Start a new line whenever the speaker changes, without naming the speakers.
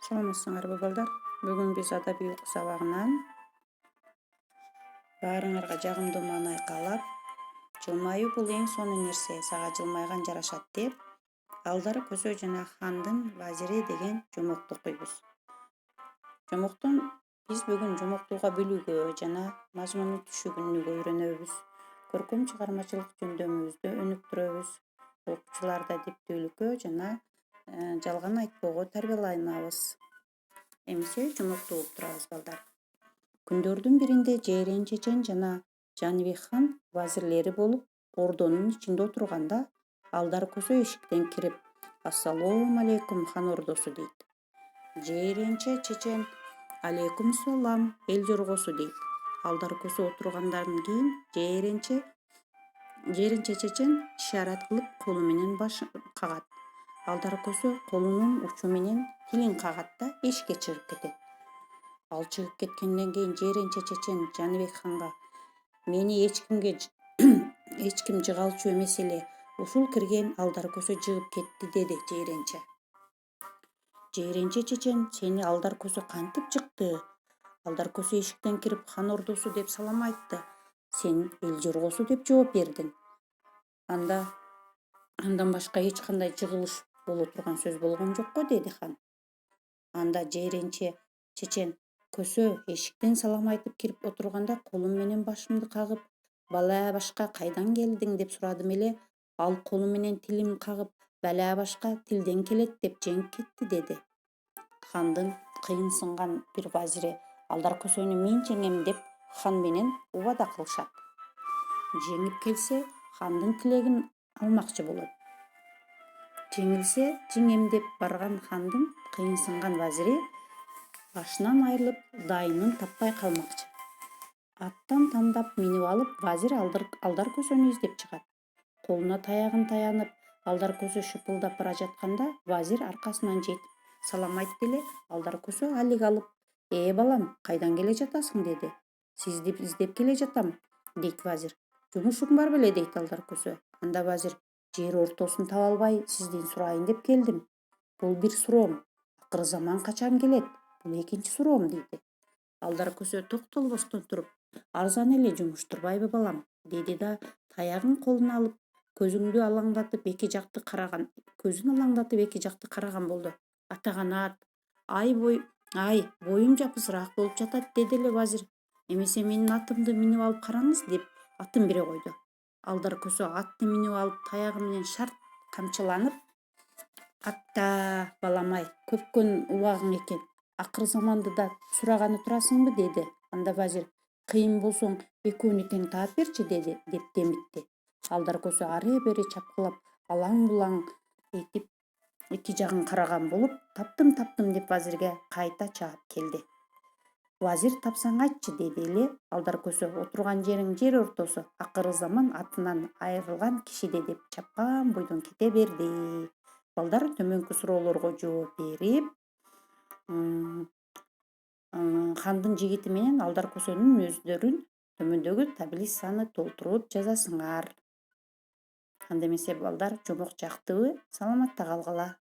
Саламатсыңарбы балдар? Бүгүн биз адабий окуу сабагынан баарыңарга жагымдуу маанай каалап, жылмаюу бул эң сонун нерсе, сага жылмайган жарашат деп, Алдар Көсө жана Хандын вазири деген жомокту окуйбуз. Жомоктон биз бүгүн жомоктууга билүүгө жана мазмуну түшүнүүгө үйрөнөбүз. Көркөм чыгармачылык жөндөмүбүздү өнүктүрөбүз. Окуучуларды адептүүлүккө жана жалган айтпоого тарбияланабыз. Эмесе жомокту угуп турабыз балдар. Күндөрдүн биринде Жээрен чечен жана Жаныбек хан вазирлери болуп, ордонун ичинде отурганда, Алдар Көсө эшиктен кирип: "Ассалому алейкум, хан ордосу" дейт. Жээренче чечен: "Алейкум салам, эл жоргосу" дейт. Алдар Көсө отургандан кийин Жээренче чечен ишарат кылып колу менен башын кагат. Алдар Көсө колунун учу менен тилин кагат да эшикке чыгып кетет. Ал чыгып кеткенден кийин Жээренче чечен Жаныбек ханга: "Мени эч ким жыгалчу эмес эле, ушул кирген Алдар Көсө жыгып кетти" деди Жээренче. Жээренче чечен: "Сени Алдар Көсө кантип жыкты? Алдар Көсө эшиктен кирип хан ордосу деп салам айтты. Сен эл жоргосу деп жооп бердиң. Андан башка эч кандай жыгылыш боло турган сөз болгон жок го" деди хан. Анда Жээренче чечен: "Көсө эшиктен салам айтып кирип отурганда колум менен башымды кагып, бала башка кайдан келдиң деп сурадым эле, ал колу менен тилин кагып, бала башка тилден келет деп жеңип кетти" деди. Хандын кыйынсынган бир вазири Алдар Көсөнү мен жеңем деп хан менен убада кылышат. Жеңип келсе, хандын тилегин алмакчы болот. Жеңилсе, жеңем деп барган хандын кыйынсынган вазири башынан айрылып, дайынын таппай калмакчы. Аттан тандап минип алып, вазир Алдар Көсөнү издеп чыгат. Колуна таягын таянып, Алдар Көсө шыпылдап бара жатканда, вазир аркасынан жетип салам айтты эле, Алдар Көсө алик алып: балам, кайдан келе жатасың" деди. "Сизди издеп келе жатам" дейт вазир. "Жумушуң бар беле" дейт Алдар Көсө. Анда вазир: "Жер ортосун таба албай, сизден сурайын деп келдим. Бул бир суроом. Акыры заман качан келет? Бул экинчи суроом" дейт. Алдар Көсө токтолбостон туруп: "Арзан эле жумуш турбайбы балам" деди да, таягын колуна алып, көзүн алаңдатып эки жакты караган болду. "Атаганат, боюм жапысыраак болуп жатат" деди эле вазир. "Эмесе менин атымды минип алып караңыз" деп атын бере койду. Алдар Көсө атты минип алып, таягы менен шарт камчыланып: "Атта, балам-ай, көпкөн убагың экен. Акыр заманды да сураганы турасыңбы" деди. Анда вазир: "Кыйын болсоң, экөөнү тең таап берчи" деди деп демитти. Алдар Көсө ары-бери чапкылап, алаң-булаң этип эки жагын караган болуп, таптым деп вазирге кайта чаап келди. "Вазир, тапсаң айтчы" деди эле Алдар Көсө. "Отурган жериң жер ортосу, акыры заман атынан айрылган кишиде" деп чапкан бойдон кете берди. Балдар төмөнкү суроолорго жооп берип, хандын жигити менен Алдар Көсөнүн өздөрүн төмөндөгү таблицаны толтуруп жазасыңар. Анда эмесе балдар, жомок жактыбы? Саламатта калгыла.